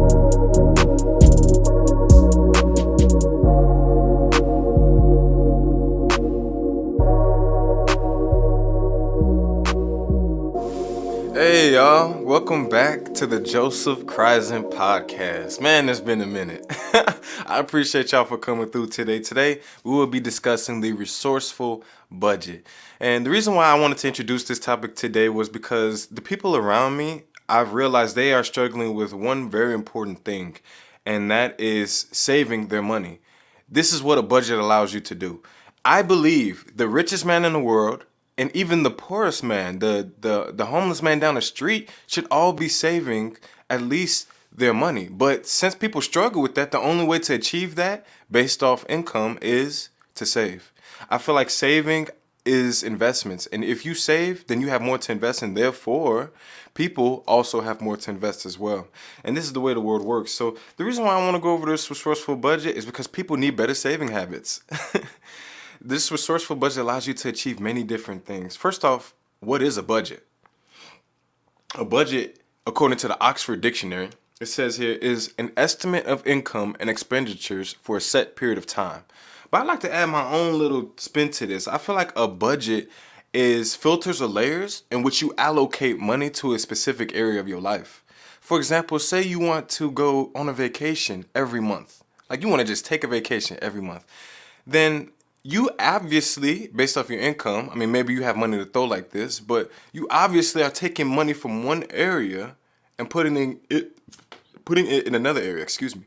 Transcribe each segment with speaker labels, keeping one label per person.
Speaker 1: Hey y'all, welcome back to the Joseph Kryszyn podcast. Man, it's been a minute. I appreciate y'all for coming through today. Today, we will be discussing the resourceful budget. And the reason why I wanted to introduce this topic today was because the people around me, I've realized they are struggling with one very important thing, and that is saving their money. This is what a budget allows you to do. I believe the richest man in the world and even the poorest man, the homeless man down the street, should all be saving at least their money. But since people struggle with that, the only way to achieve that based off income is to save. I feel like saving is investments. And if you save, then you have more to invest in. Therefore, people also have more to invest as well. And this is the way the world works. So the reason why I want to go over this resourceful budget is because people need better saving habits. This resourceful budget allows you to achieve many different things. First off, what is a budget? A budget, according to the Oxford Dictionary, it says here is an estimate of income and expenditures for a set period of time. But I'd like to add my own little spin to this. I feel like a budget is filters or layers in which you allocate money to a specific area of your life. For example, say you want to go on a vacation every month. Like you want to just take a vacation every month. Then you obviously, based off your income, I mean, maybe you have money to throw like this, but you obviously are taking money from one area and putting it in another area, excuse me.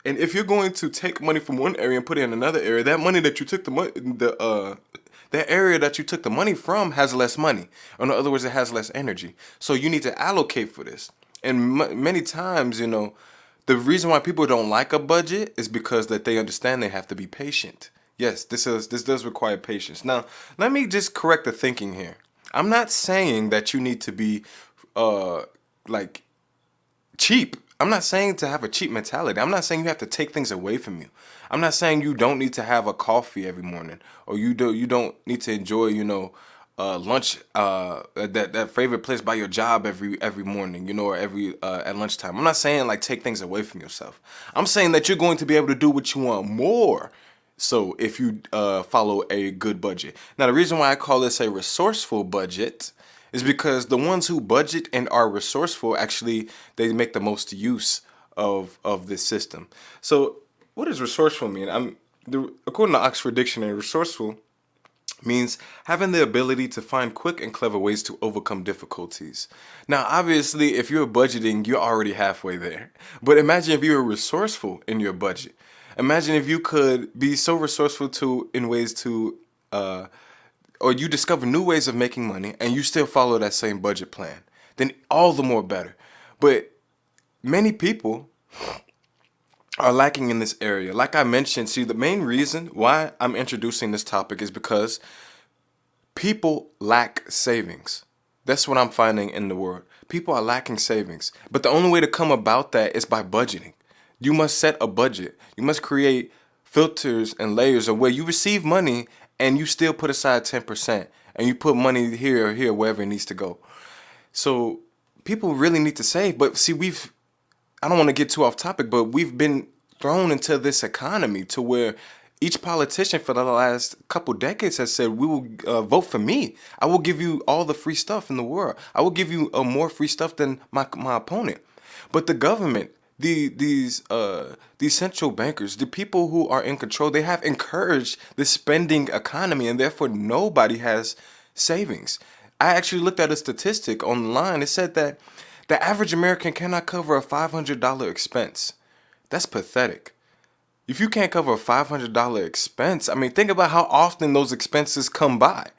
Speaker 1: And if you're going to take money from one area and put it in another area, that money that you took that area that you took the money from has less money. Or in other words, it has less energy. So you need to allocate for this. And many times, the reason why people don't like a budget is because that they understand they have to be patient. Yes, this does require patience. Now, let me just correct the thinking here. I'm not saying that you need to be like cheap. I'm not saying to have a cheap mentality. I'm not saying you have to take things away from you. I'm not saying you don't need to have a coffee every morning, or you don't need to enjoy, lunch that favorite place by your job every morning, or every at lunchtime. I'm not saying like take things away from yourself. I'm saying that you're going to be able to do what you want more. So if you follow a good budget. Now, the reason why I call this a resourceful budget is because the ones who budget and are resourceful, actually, they make the most use of this system. So what does resourceful mean? According to Oxford Dictionary, resourceful means having the ability to find quick and clever ways to overcome difficulties. Now, obviously, if you're budgeting, you're already halfway there. But imagine if you were resourceful in your budget. Imagine if you could be so resourceful or you discover new ways of making money and you still follow that same budget plan. Then all the more better. But many people are lacking in this area. Like I mentioned, see, the main reason why I'm introducing this topic is because people lack savings. That's what I'm finding in the world. People are lacking savings. But the only way to come about that is by budgeting. You must set a budget. You must create filters and layers of where you receive money and you still put aside 10% and you put money here or here, wherever it needs to go. So people really need to save. But see, I don't want to get too off topic, but we've been thrown into this economy to where each politician for the last couple decades has said, we will vote for me. I will give you all the free stuff in the world. I will give you more free stuff than my opponent. But the government, these central bankers, the people who are in control, they have encouraged the spending economy, and therefore nobody has savings. I actually looked at a statistic online. It said that the average American cannot cover a $500 expense. That's pathetic. If you can't cover a $500 expense, I mean, think about how often those expenses come by.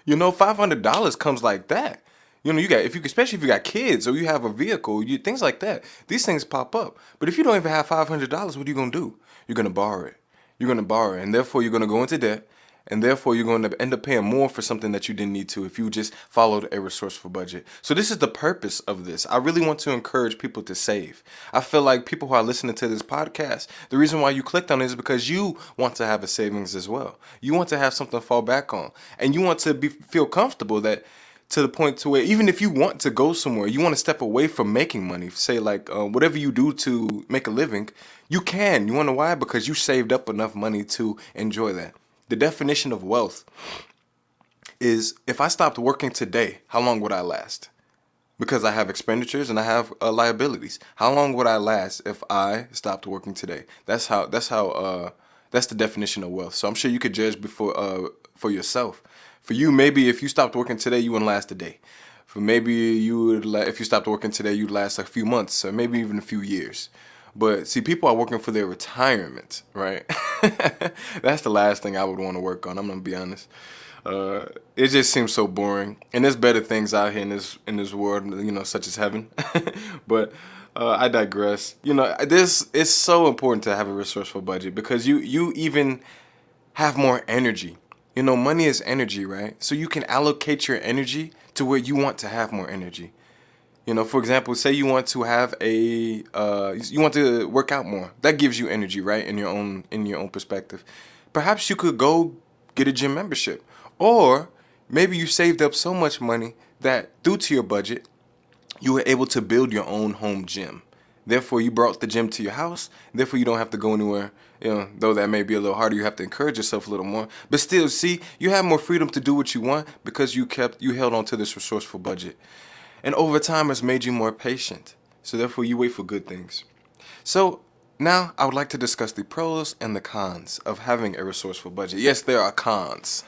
Speaker 1: $500 comes like that. Especially if you got kids or you have a vehicle, things like that. These things pop up. But if you don't even have $500, what are you gonna do? You're gonna borrow it. And therefore you're gonna go into debt, and therefore you're going to end up paying more for something that you didn't need to if you just followed a resourceful budget. So this is the purpose of this. I really want to encourage people to save. I feel like people who are listening to this podcast, the reason why you clicked on it is because you want to have a savings as well. You want to have something to fall back on, and you want to feel comfortable that to the point to where even if you want to go somewhere, you want to step away from making money, say like whatever you do to make a living, you can. You want to why? Because you saved up enough money to enjoy that. The definition of wealth is if I stopped working today, how long would I last? Because I have expenditures and I have liabilities. How long would I last if I stopped working today? That's the definition of wealth. So I'm sure you could judge for yourself. For you, maybe if you stopped working today, you wouldn't last a day. For maybe if you stopped working today, you'd last a few months or maybe even a few years. But see, people are working for their retirement, right? That's the last thing I would want to work on. I'm gonna be honest. It just seems so boring, and there's better things out here in this world, such as heaven. But I digress. It's so important to have a resourceful budget because you even have more energy. Money is energy, right? So you can allocate your energy to where you want to have more energy. For example, say you want to have you want to work out more. That gives you energy, right? In your own perspective. Perhaps you could go get a gym membership. Or maybe you saved up so much money that due to your budget, you were able to build your own home gym. Therefore, you brought the gym to your house. Therefore, you don't have to go anywhere. Though that may be a little harder, you have to encourage yourself a little more. But still, see, you have more freedom to do what you want because you held on to this resourceful budget. And over time, it's made you more patient. So therefore, you wait for good things. So now I would like to discuss the pros and the cons of having a resourceful budget. Yes, there are cons.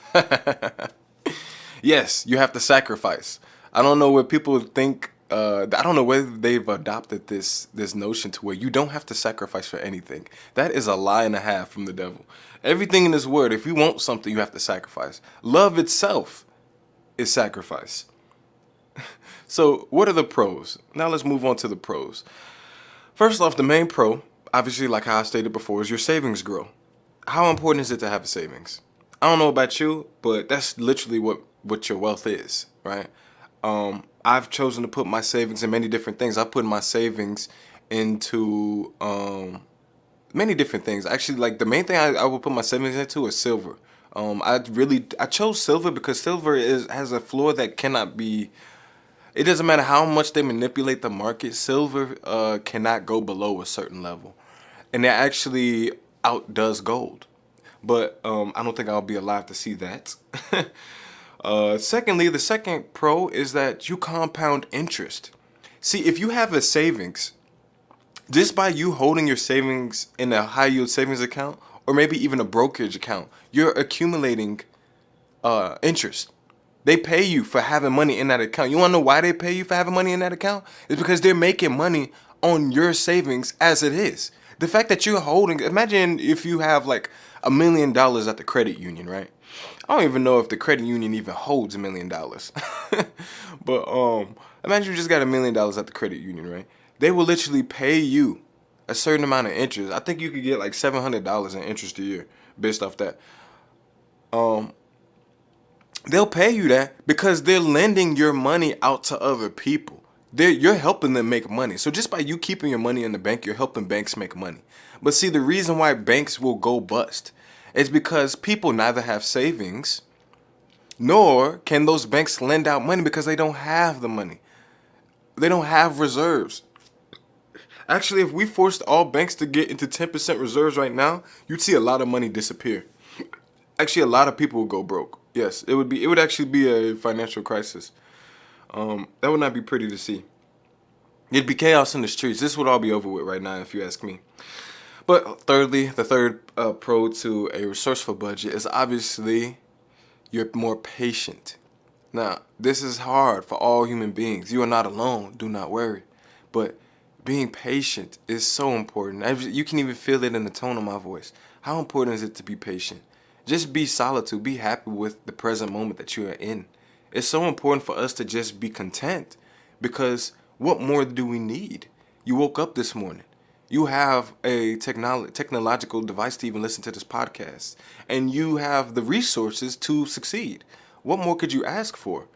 Speaker 1: Yes, you have to sacrifice. I don't know what people think. I don't know whether they've adopted this notion to where you don't have to sacrifice for anything. That is a lie and a half from the devil. Everything in this world, if you want something, you have to sacrifice. Love itself is sacrifice. So what are the pros? Now let's move on to the pros. First off, the main pro, obviously, like how I stated before, is your savings grow. How important is it to have a savings? I don't know about you, but that's literally what your wealth is, right? I've chosen to put my savings in many different things. I've put my savings into many different things. Actually, like the main thing I would put my savings into is silver. I chose silver because silver has a floor that cannot be. It doesn't matter how much they manipulate the market. Silver cannot go below a certain level, and it actually outdoes gold. But I don't think I'll be alive to see that. Secondly, the second pro is that you compound interest. See, if you have a savings, just by you holding your savings in a high yield savings account or maybe even a brokerage account, you're accumulating interest. They pay you for having money in that account. You want to know why they pay you for having money in that account? It's because they're making money on your savings as it is. The fact that you're holding, imagine if you have like $1 million at the credit union, right? I don't even know if the credit union even holds $1 million. But imagine you just got $1 million at the credit union, right? They will literally pay you a certain amount of interest. I think you could get like $700 in interest a year based off that. They'll pay you that because they're lending your money out to other people. You're helping them make money. So just by you keeping your money in the bank, you're helping banks make money. But see, the reason why banks will go bust is because people neither have savings, nor can those banks lend out money because they don't have the money. They don't have reserves. Actually, if we forced all banks to get into 10% reserves right now, you'd see a lot of money disappear. Actually, a lot of people would go broke. Yes, it would actually be a financial crisis. That would not be pretty to see. It'd be chaos in the streets. This would all be over with right now, if you ask me. But thirdly, the third pro to a resourceful budget is obviously you're more patient. Now, this is hard for all human beings. You are not alone. Do not worry. But being patient is so important. You can even feel it in the tone of my voice. How important is it to be patient? Just be solitude. Be happy with the present moment that you are in. It's so important for us to just be content because what more do we need? You woke up this morning. You have a technological device to even listen to this podcast. And you have the resources to succeed. What more could you ask for?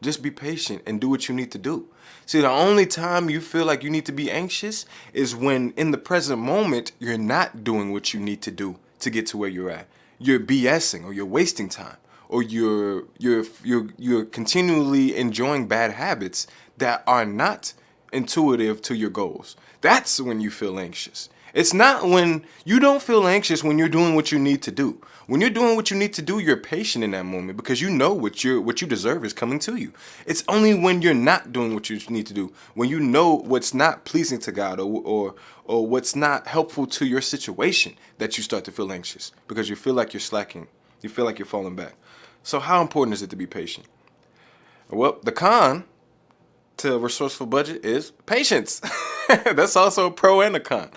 Speaker 1: Just be patient and do what you need to do. See, the only time you feel like you need to be anxious is when in the present moment, you're not doing what you need to do to get to where you're at. You're BSing or you're wasting time. or you're continually enjoying bad habits that are not intuitive to your goals. That's when you feel anxious. It's not when you don't feel anxious when you're doing what you need to do. When you're doing what you need to do, you're patient in that moment because you know what you deserve is coming to you. It's only when you're not doing what you need to do, when you know what's not pleasing to God or what's not helpful to your situation, that you start to feel anxious because you feel like you're slacking. You feel like you're falling back. So how important is it to be patient? Well, the con to resourceful budget is patience. That's also a pro and a con.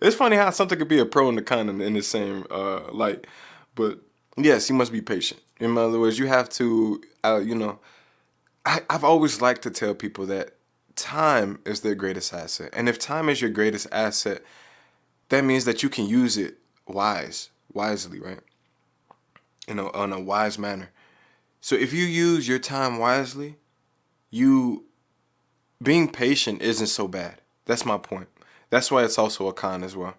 Speaker 1: It's funny how something could be a pro and a con in the same light. But yes, you must be patient. In other words, you have to, I've always liked to tell people that time is their greatest asset. And if time is your greatest asset, that means that you can use it wisely, right? In a wise manner. So if you use your time wisely, being patient isn't so bad. That's my point. That's why it's also a con as well.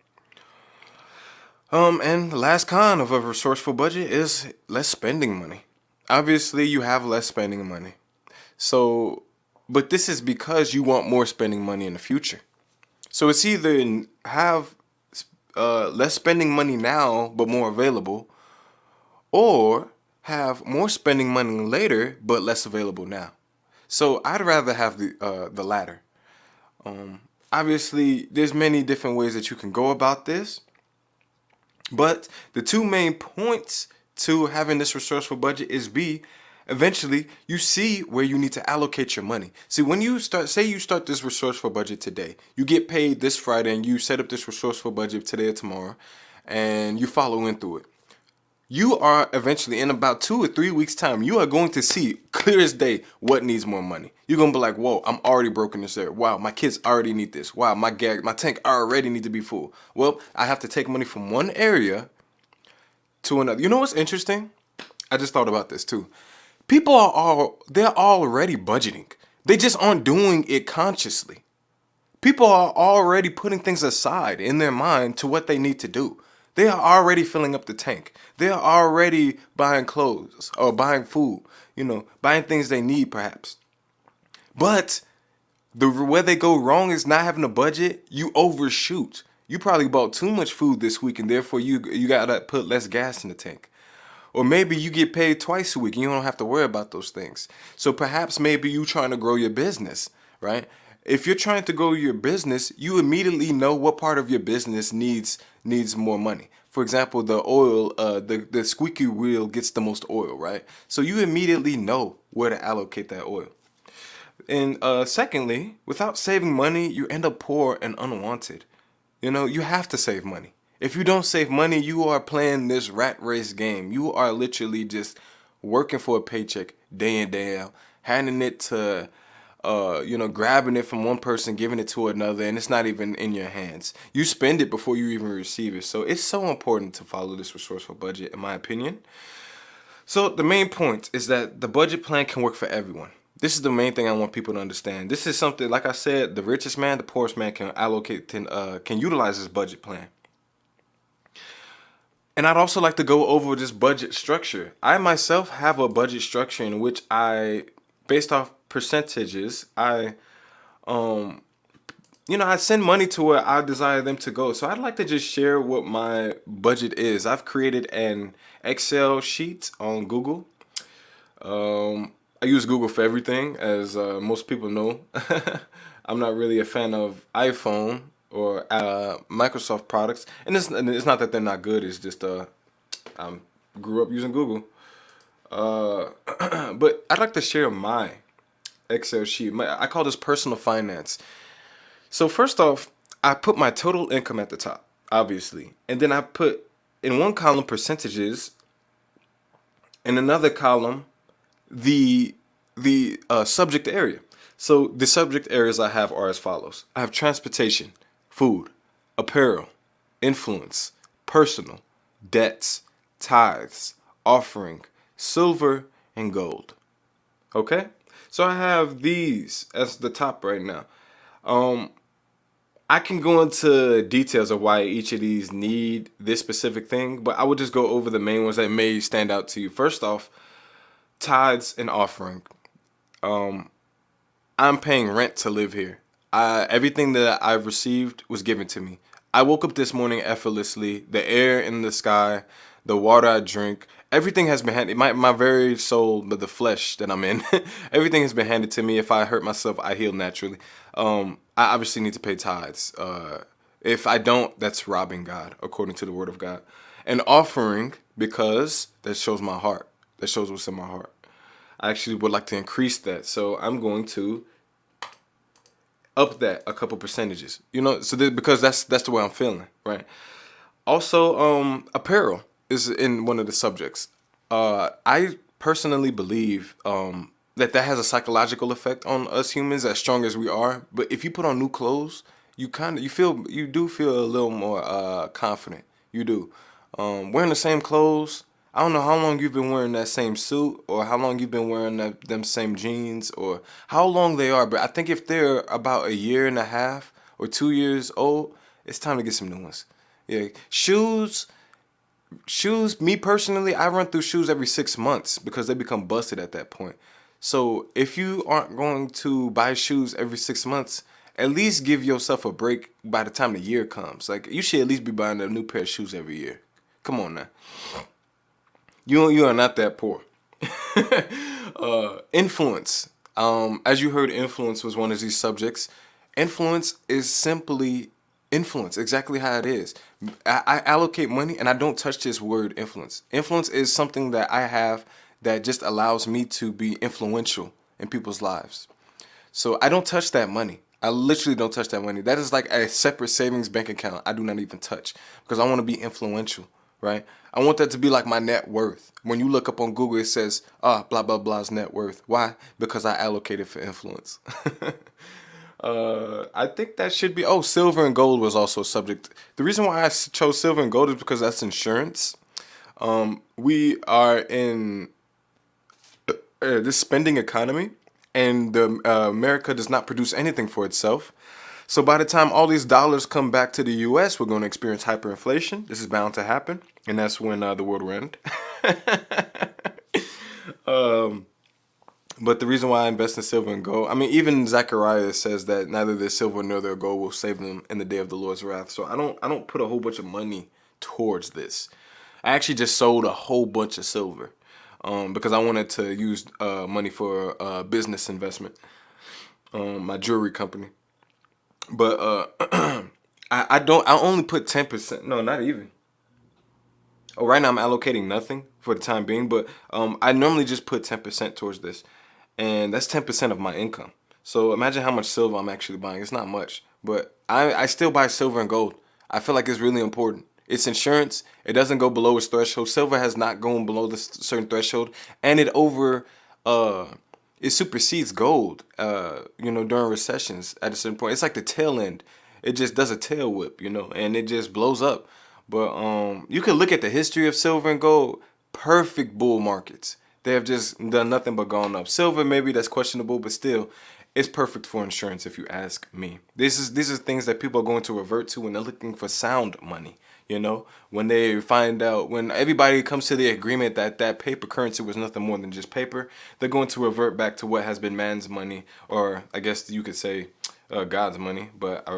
Speaker 1: And the last con of a resourceful budget is less spending money. Obviously, you have less spending money. So, but this is because you want more spending money in the future. So it's either have less spending money now, but more available, or have more spending money later, but less available now. So I'd rather have the latter. Obviously, there's many different ways that you can go about this. But the two main points to having this resourceful budget is eventually you see where you need to allocate your money. See, when you start this resourceful budget today, you get paid this Friday and you set up this resourceful budget today or tomorrow and you follow in through it. You are eventually, in about 2 or 3 weeks time, you are going to see clear as day what needs more money. You're going to be like, whoa, I'm already broken this area. Wow, my kids already need this. Wow, my tank already need to be full. Well, I have to take money from one area to another. You know what's interesting? I just thought about this too. People they're already budgeting. They just aren't doing it consciously. People are already putting things aside in their mind to what they need to do. They are already filling up the tank. They are already buying clothes or buying food, buying things they need perhaps. But where they go wrong is not having a budget. You overshoot. You probably bought too much food this week and therefore you got to put less gas in the tank. Or maybe you get paid twice a week and you don't have to worry about those things. So perhaps maybe you're trying to grow your business, right? If you're trying to grow your business, you immediately know what part of your business needs more money. For example, the oil, the squeaky wheel gets the most oil, right? So you immediately know where to allocate that oil. And secondly, without saving money, you end up poor and unwanted. You have to save money. If you don't save money, you are playing this rat race game. You are literally just working for a paycheck day in, day out, handing it to grabbing it from one person, giving it to another, and it's not even in your hands. You spend it before you even receive it. So it's so important to follow this resourceful budget, in my opinion. So the main point is that the budget plan can work for everyone. This is the main thing I want people to understand. This is something, like I said, the richest man, the poorest man can utilize this budget plan. And I'd also like to go over this budget structure. I myself have a budget structure in which based off percentages, I send money to where I desire them to go. So I'd like to just share what my budget is. I've created an Excel sheet on Google. I use Google for everything, as most people know. I'm not really a fan of iPhone or Microsoft products, and it's not that they're not good. It's just I grew up using Google. But I'd like to share my Excel sheet. I call this personal finance. So first off, I put my total income at the top, obviously, and then I put in one column percentages, in another column the subject area. So the subject areas I have are as follows. I have transportation, food, apparel, influence, personal, debts, tithes, offering, silver, and gold. Okay? So I have these as the top right now. I can go into details of why each of these need this specific thing, but I would just go over the main ones that may stand out to you. First off, tithes and offering. Um, I'm paying rent to live here. Everything that I've received was given to me. I woke up this morning effortlessly. The air in the sky, the water I drink, everything has been handed. My very soul, the flesh that I'm in, everything has been handed to me. If I hurt myself, I heal naturally. I obviously need to pay tithes. If I don't, that's robbing God, according to the Word of God. And offering, because that shows my heart. That shows what's in my heart. I actually would like to increase that. So I'm going to up that a couple percentages. So because that's the way I'm feeling, right? Also, apparel is in one of the subjects. I personally believe that has a psychological effect on us humans, as strong as we are. But if you put on new clothes, you do feel a little more confident. You do. Wearing the same clothes. I don't know how long you've been wearing that same suit, or how long you've been wearing them same jeans, or how long they are. But I think if they're about a year and a half or 2 years old, it's time to get some new ones. Yeah, shoes. Me personally, I run through shoes every 6 months because they become busted at that point. So if you aren't going to buy shoes every 6 months, at least give yourself a break by the time the year comes. Like, you should at least be buying a new pair of shoes every year. Come on now. You are not that poor. Influence. As you heard, influence was one of these subjects. Influence is simply influence, exactly how it is. I allocate money and I don't touch this word influence. Influence is something that I have that just allows me to be influential in people's lives. So I don't touch that money. I literally don't touch that money. That is like a separate savings bank account I do not even touch, because I want to be influential, right? I want that to be like my net worth. When you look up on Google, it says, blah, blah, blah's net worth. Why? Because I allocated for influence. I think that should be, silver and gold was also a subject. The reason why I chose silver and gold is because that's insurance. We are in this spending economy, and America does not produce anything for itself. So by the time all these dollars come back to the U.S., we're going to experience hyperinflation. This is bound to happen, and that's when the world will end. But the reason why I invest in silver and gold, I mean, even Zechariah says that neither their silver nor their gold will save them in the day of the Lord's wrath. So I don't put a whole bunch of money towards this. I actually just sold a whole bunch of silver because I wanted to use money for business investment, my jewelry company. But I only put 10%. No, not even. Oh, right now I'm allocating nothing for the time being, but I normally just put 10% towards this, and that's 10% of my income. So imagine how much silver I'm actually buying. It's not much, but I still buy silver and gold. I feel like it's really important. It's insurance. It doesn't go below its threshold. Silver has not gone below this certain threshold, and it supersedes gold. During recessions at a certain point, it's like the tail end. It just does a tail whip, and it just blows up. But you can look at the history of silver and gold. Perfect bull markets. They have just done nothing but gone up. Silver, maybe that's questionable, but still, it's perfect for insurance if you ask me. These are things that people are going to revert to when they're looking for sound money. When they find out, when everybody comes to the agreement that paper currency was nothing more than just paper, they're going to revert back to what has been man's money, or I guess you could say God's money, but I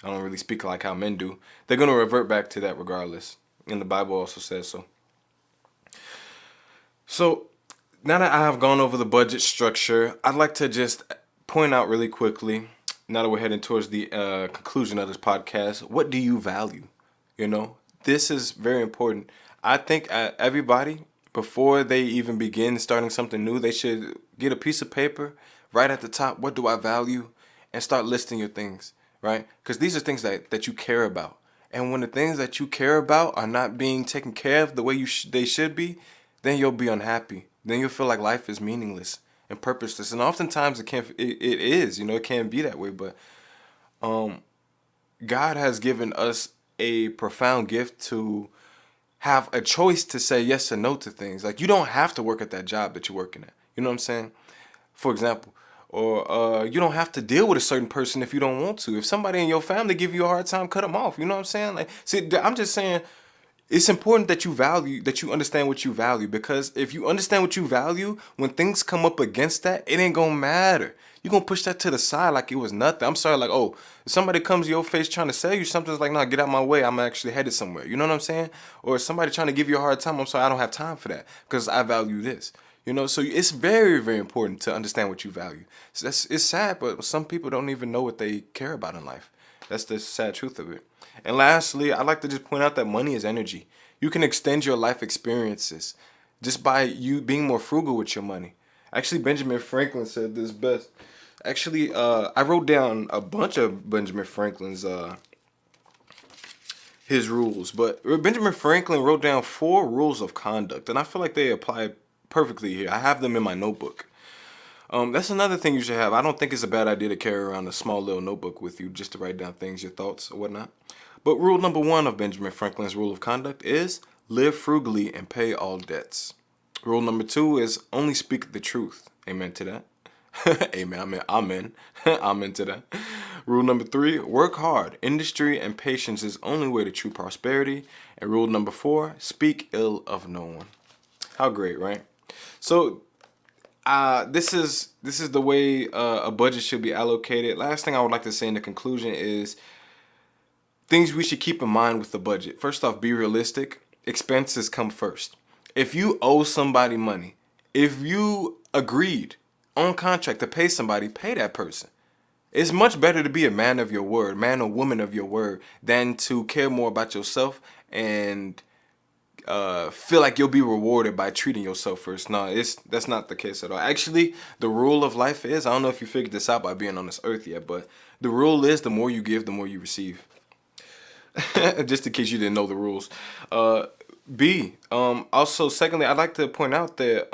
Speaker 1: don't really speak like how men do. They're going to revert back to that regardless. And the Bible also says so. So now that I have gone over the budget structure, I'd like to just point out really quickly, now that we're heading towards the conclusion of this podcast, what do you value? This is very important. I think everybody, before they even begin starting something new, they should get a piece of paper, right at the top, what do I value? And start listing your things, right? Because these are things that you care about. And when the things that you care about are not being taken care of the way they should be, then you'll be unhappy. Then you'll feel like life is meaningless and purposeless. And oftentimes it is, it can be that way. But God has given us a profound gift to have a choice to say yes and no to things. Like, you don't have to work at that job that you're working at. You know what I'm saying? For example, or you don't have to deal with a certain person if you don't want to. If somebody in your family give you a hard time, cut them off. You know what I'm saying? Like, see, I'm just saying, it's important that you understand what you value, because if you understand what you value, when things come up against that, it ain't gonna matter. You're gonna push that to the side like it was nothing. I'm sorry, like, oh, if somebody comes to your face trying to sell you something, it's like, nah, get out my way. I'm actually headed somewhere. You know what I'm saying? Or somebody trying to give you a hard time, I'm sorry, I don't have time for that because I value this. So it's very, very important to understand what you value. So it's sad, but some people don't even know what they care about in life. That's the sad truth of it. And lastly, I'd like to just point out that money is energy. You can extend your life experiences just by you being more frugal with your money. Actually, Benjamin Franklin said this best. Actually, I wrote down a bunch of Benjamin Franklin's his rules, but Benjamin Franklin wrote down 4 rules of conduct, and I feel like they apply perfectly here. I have them in my notebook. That's another thing you should have. I don't think it's a bad idea to carry around a small little notebook with you just to write down things, your thoughts or whatnot. But rule number 1 of Benjamin Franklin's rule of conduct is live frugally and pay all debts. Rule number 2 is only speak the truth. Amen to that. Amen. Amen to that. Rule number 3, work hard. Industry and patience is only way to true prosperity. And rule number 4, speak ill of no one. How great, right? So this is the way a budget should be allocated. Last thing I would like to say in the conclusion is things we should keep in mind with the budget. First off, be realistic. Expenses come first. If you owe somebody money, if you agreed on contract to pay somebody, pay that person. It's much better to be a man of your word, man or woman of your word, than to care more about yourself and feel like you'll be rewarded by treating yourself first. No, that's not the case at all. Actually, the rule of life is, I don't know if you figured this out by being on this earth yet, but the rule is the more you give, the more you receive. Just in case you didn't know the rules. Also, secondly, I'd like to point out that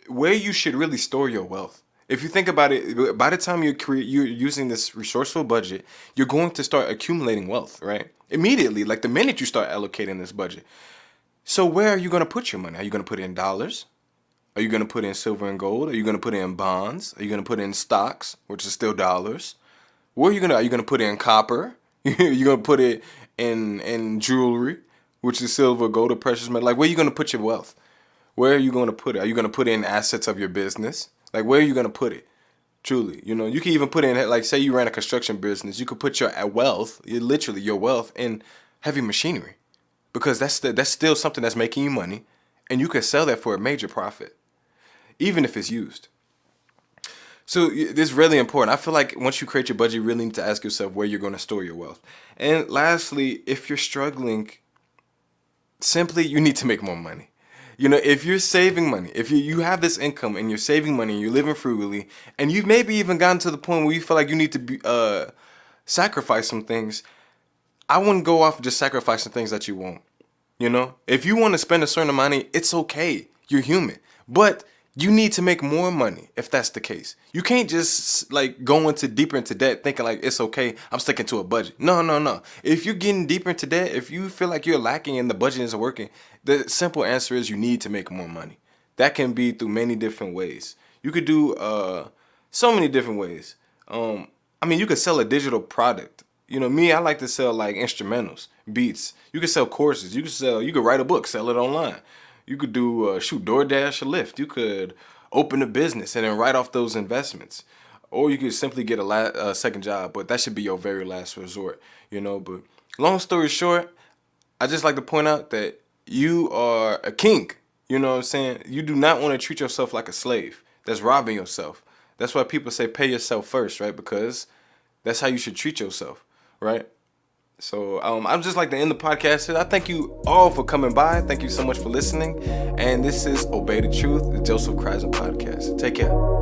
Speaker 1: where you should really store your wealth. If you think about it, by the time you're using this resourceful budget, you're going to start accumulating wealth, right? Immediately, like the minute you start allocating this budget. So where are you going to put your money? Are you going to put it in dollars? Are you going to put it in silver and gold? Are you going to put it in bonds? Are you going to put it in stocks, which is still dollars? Are you going to put it in copper? You're going to put it in jewelry, which is silver, gold, or precious metal? Like, where are you going to put your wealth? Where are you going to put it? Are you going to put it in assets of your business? Like, where are you going to put it? Truly, you can even put it in, like, say you ran a construction business. You could put your wealth, literally your wealth, in heavy machinery, because that's still something that's making you money, and you could sell that for a major profit, even if it's used. So this is really important. I feel like once you create your budget, you really need to ask yourself where you're going to store your wealth. And lastly, if you're struggling, simply you need to make more money. If you're saving money, if you have this income and you're saving money and you're living frugally, and you've maybe even gotten to the point where you feel like you need to sacrifice some things, I wouldn't go off just sacrificing things that you won't. If you want to spend a certain amount of money, it's okay. You're human. But you need to make more money if that's the case. You can't just like go deeper into debt thinking like it's okay, I'm sticking to a budget. No. If you're getting deeper into debt, if you feel like you're lacking and the budget isn't working, the simple answer is you need to make more money. That can be through many different ways. You could do so many different ways. You could sell a digital product. Me, I like to sell like instrumentals, beats. You could sell courses. You could write a book, sell it online. You could do DoorDash or Lyft. You could open a business and then write off those investments. Or you could simply get a second job, but that should be your very last resort, But long story short, I just like to point out that you are a king, you know what I'm saying? You do not want to treat yourself like a slave. That's robbing yourself. That's why people say pay yourself first, right? Because that's how you should treat yourself, right? So I'd just like to end the podcast here. I thank you all for coming by. Thank you so much for listening. And this is Obey the Truth, the Joseph Kryszyn podcast. Take care.